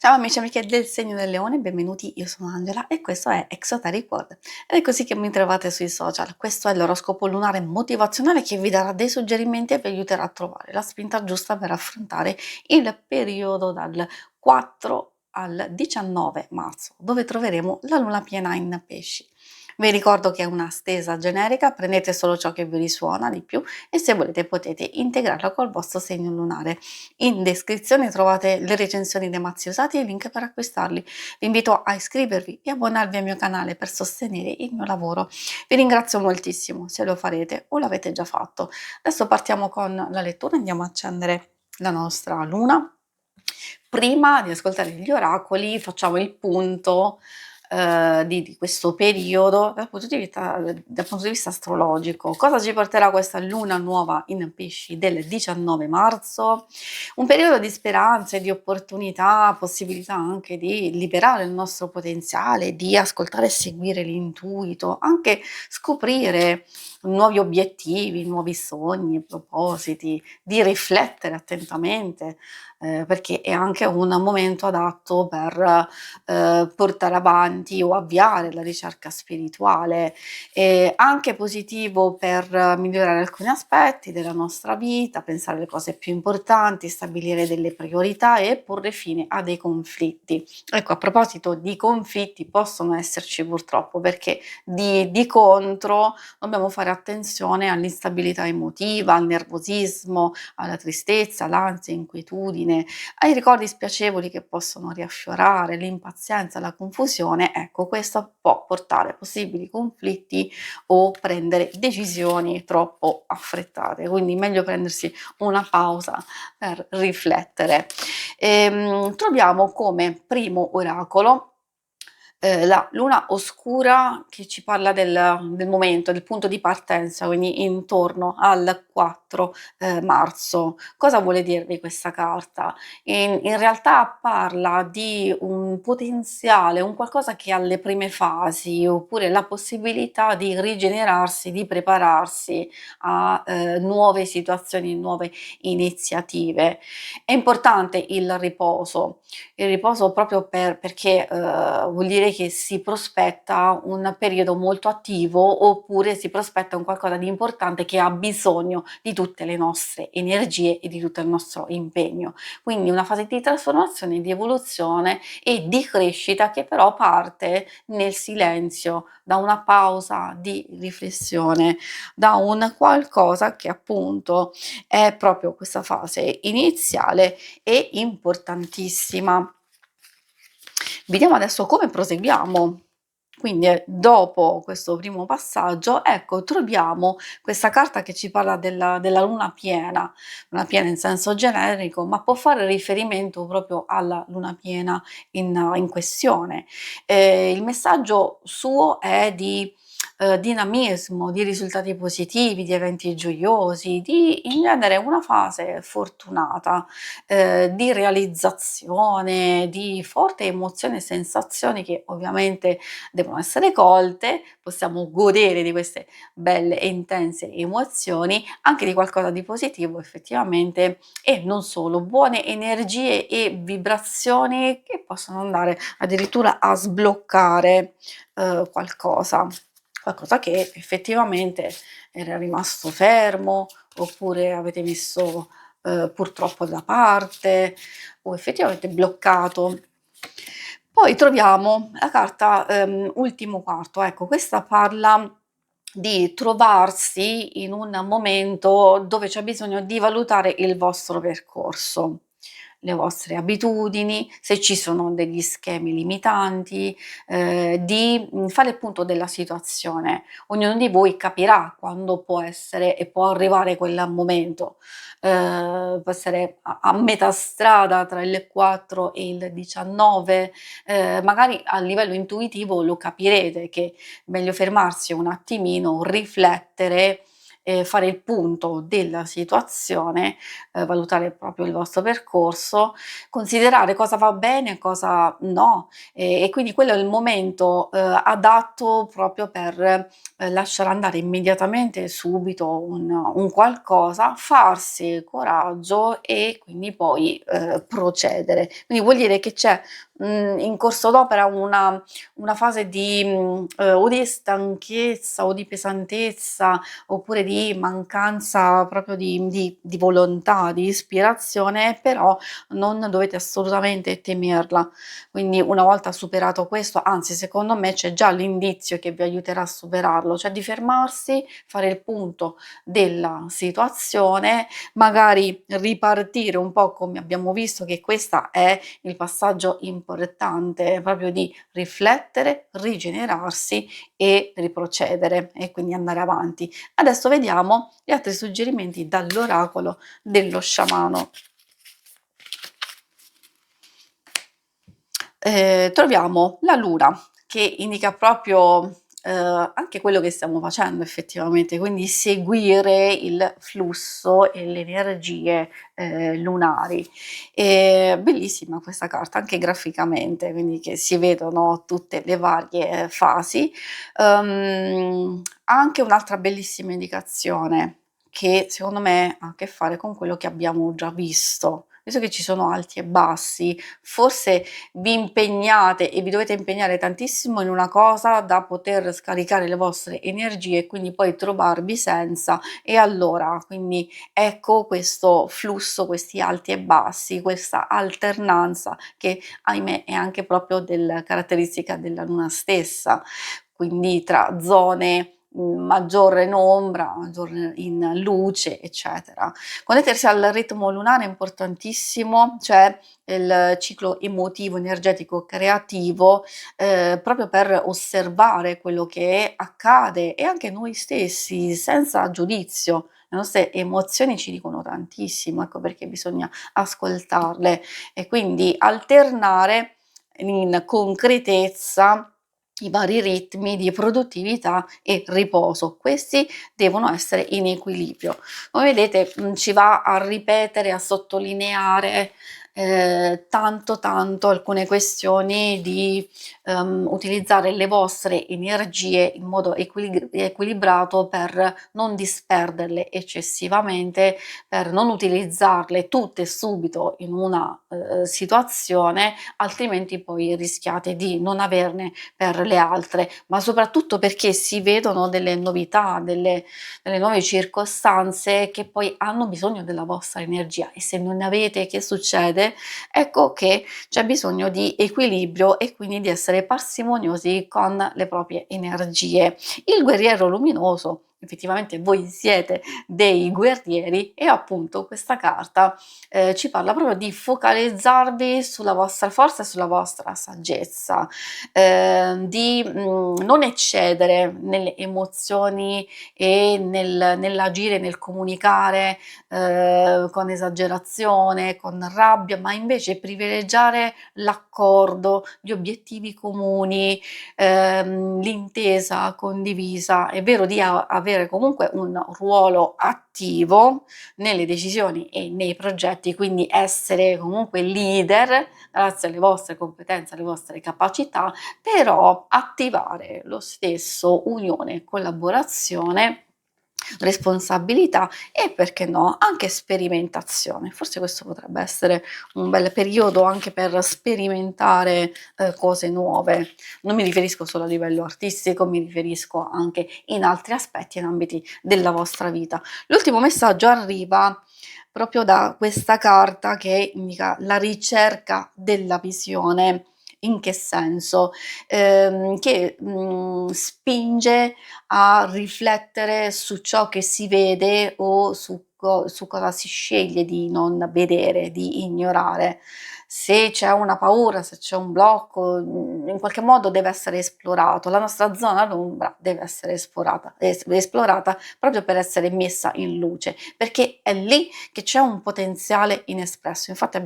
Ciao amici e amiche del segno del leone, benvenuti, io sono Angela e questo è Exoteric World ed è così che mi trovate sui social. Questo è l'oroscopo lunare motivazionale che vi darà dei suggerimenti e vi aiuterà a trovare la spinta giusta per affrontare il periodo dal 4 al 19 marzo, dove troveremo la luna piena in pesci. Vi ricordo che è una stesa generica, prendete solo ciò che vi risuona di più e se volete potete integrarla col vostro segno lunare. In descrizione trovate le recensioni dei mazzi usati e il link per acquistarli. Vi invito a iscrivervi e abbonarvi al mio canale per sostenere il mio lavoro. Vi ringrazio moltissimo se lo farete o l'avete già fatto. Adesso partiamo con la lettura, andiamo a accendere la nostra luna. Prima di ascoltare gli oracoli facciamo il punto di questo periodo dal punto di vista astrologico. Cosa ci porterà questa luna nuova in pesci del 19 marzo? Un periodo di speranze, di opportunità, possibilità anche di liberare il nostro potenziale, di ascoltare e seguire l'intuito, anche scoprire nuovi obiettivi, nuovi sogni, propositi, di riflettere attentamente, perché è anche un momento adatto per portare avanti o avviare la ricerca spirituale, anche positivo per migliorare alcuni aspetti della nostra vita, pensare alle cose più importanti, stabilire delle priorità e porre fine a dei conflitti. Ecco, a proposito di conflitti, possono esserci purtroppo, perché di contro dobbiamo fare attenzione all'instabilità emotiva, al nervosismo, alla tristezza, all'ansia, inquietudine, ai ricordi spiacevoli che possono riaffiorare, l'impazienza, la confusione. Ecco, questo può portare a possibili conflitti o prendere decisioni troppo affrettate, quindi meglio prendersi una pausa per riflettere. Troviamo come primo oracolo la luna oscura che ci parla del momento, del punto di partenza, quindi intorno al 4 marzo. Cosa vuole dirvi questa carta? In realtà parla di un potenziale, un qualcosa che ha le prime fasi, oppure la possibilità di rigenerarsi, di prepararsi a nuove situazioni, nuove iniziative. È importante il riposo proprio perché vuol dire che si prospetta un periodo molto attivo, oppure si prospetta un qualcosa di importante che ha bisogno di tutte le nostre energie e di tutto il nostro impegno. Quindi una fase di trasformazione, di evoluzione e di crescita che però parte nel silenzio, da una pausa di riflessione, da un qualcosa che appunto è proprio questa fase iniziale e importantissima. Vediamo adesso come proseguiamo. Quindi, dopo questo primo passaggio, ecco, troviamo questa carta che ci parla della luna piena in senso generico, ma può fare riferimento proprio alla luna piena in questione. Il messaggio suo è di dinamismo, di risultati positivi, di eventi gioiosi, di in genere una fase fortunata, di realizzazione, di forte emozione e sensazioni che ovviamente devono essere colte, possiamo godere di queste belle e intense emozioni, anche di qualcosa di positivo effettivamente e non solo, buone energie e vibrazioni che possono andare addirittura a sbloccare qualcosa che effettivamente era rimasto fermo, oppure avete messo purtroppo da parte o effettivamente bloccato. Poi troviamo la carta ultimo quarto, ecco, questa parla di trovarsi in un momento dove c'è bisogno di valutare il vostro percorso, le vostre abitudini, se ci sono degli schemi limitanti, di fare il punto della situazione. Ognuno di voi capirà quando può essere e può arrivare quel momento. Può essere a metà strada tra il 4 e il 19, magari a livello intuitivo lo capirete che è meglio fermarsi un attimino, riflettere fare il punto della situazione, valutare proprio il vostro percorso, considerare cosa va bene e cosa no, e quindi quello è il momento, adatto proprio per, lasciare andare immediatamente, subito un qualcosa, farsi coraggio e quindi poi, procedere. Quindi vuol dire che c'è, in corso d'opera una fase di o di stanchezza o di pesantezza, oppure di mancanza proprio di volontà, di ispirazione, però non dovete assolutamente temerla. Quindi una volta superato questo, anzi secondo me c'è già l'indizio che vi aiuterà a superarlo, cioè di fermarsi, fare il punto della situazione, magari ripartire un po' come abbiamo visto che questa è il passaggio importante, proprio di riflettere, rigenerarsi e riprocedere e quindi andare avanti. Adesso vediamo gli altri suggerimenti dall'oracolo dello sciamano. Troviamo la luna che indica proprio, anche quello che stiamo facendo effettivamente, quindi seguire il flusso e le energie, lunari. Bellissima questa carta, anche graficamente, quindi che si vedono tutte le varie fasi. Ha anche un'altra bellissima indicazione che secondo me ha a che fare con quello che abbiamo già visto che ci sono alti e bassi, forse vi impegnate e vi dovete impegnare tantissimo in una cosa da poter scaricare le vostre energie e quindi poi trovarvi senza e allora quindi ecco questo flusso, questi alti e bassi, questa alternanza che ahimè è anche proprio caratteristica della luna stessa, quindi tra zone maggiore in ombra, maggiore in luce, eccetera. Connettersi al ritmo lunare è importantissimo, cioè il ciclo emotivo, energetico, creativo, proprio per osservare quello che accade e anche noi stessi senza giudizio. Le nostre emozioni ci dicono tantissimo, ecco perché bisogna ascoltarle e quindi alternare in concretezza i vari ritmi di produttività e riposo. Questi devono essere in equilibrio. Come vedete, ci va a ripetere, a sottolineare, tanto alcune questioni di, utilizzare le vostre energie in modo equilibrato per non disperderle eccessivamente, per non utilizzarle tutte subito in una, situazione, altrimenti poi rischiate di non averne per le altre, ma soprattutto perché si vedono delle novità, delle nuove circostanze che poi hanno bisogno della vostra energia e se non ne avete che succede? Ecco che c'è bisogno di equilibrio e quindi di essere parsimoniosi con le proprie energie. Il guerriero luminoso, effettivamente voi siete dei guerrieri e appunto questa carta ci parla proprio di focalizzarvi sulla vostra forza e sulla vostra saggezza, di non eccedere nelle emozioni e nell'agire, nel comunicare, con esagerazione, con rabbia, ma invece privilegiare l'accordo, gli obiettivi comuni, l'intesa condivisa. È vero di avere comunque un ruolo attivo nelle decisioni e nei progetti, quindi essere comunque leader grazie alle vostre competenze, alle vostre capacità, però attivare lo stesso unione, collaborazione, responsabilità e perché no anche sperimentazione. Forse questo potrebbe essere un bel periodo anche per sperimentare cose nuove. Non mi riferisco solo a livello artistico, mi riferisco anche in altri aspetti, in ambiti della vostra vita. L'ultimo messaggio arriva proprio da questa carta che indica la ricerca della visione. In che senso? Che spinge a riflettere su ciò che si vede o su cosa si sceglie di non vedere, di ignorare. Se c'è una paura, se c'è un blocco, in qualche modo deve essere esplorato. La nostra zona d'ombra deve essere esplorata proprio per essere messa in luce, perché è lì che c'è un potenziale inespresso. Infatti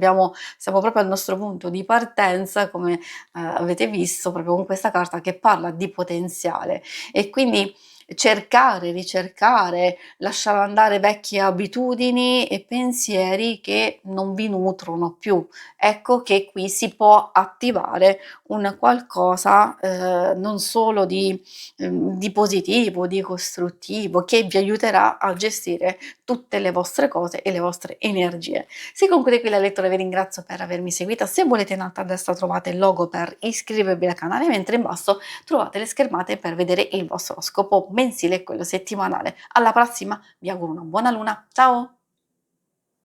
siamo proprio al nostro punto di partenza, come avete visto, proprio con questa carta che parla di potenziale e quindi cercare, ricercare, lasciare andare vecchie abitudini e pensieri che non vi nutrono più. Ecco che qui si può attivare un qualcosa, non solo di positivo, di costruttivo, che vi aiuterà a gestire tutte le vostre cose e le vostre energie. Si conclude qui la lettura, vi ringrazio per avermi seguita. Se volete in alto a destra trovate il logo per iscrivervi al canale, mentre in basso trovate le schermate per vedere il vostro scopo mensile e quello settimanale. Alla prossima, vi auguro una buona luna, ciao!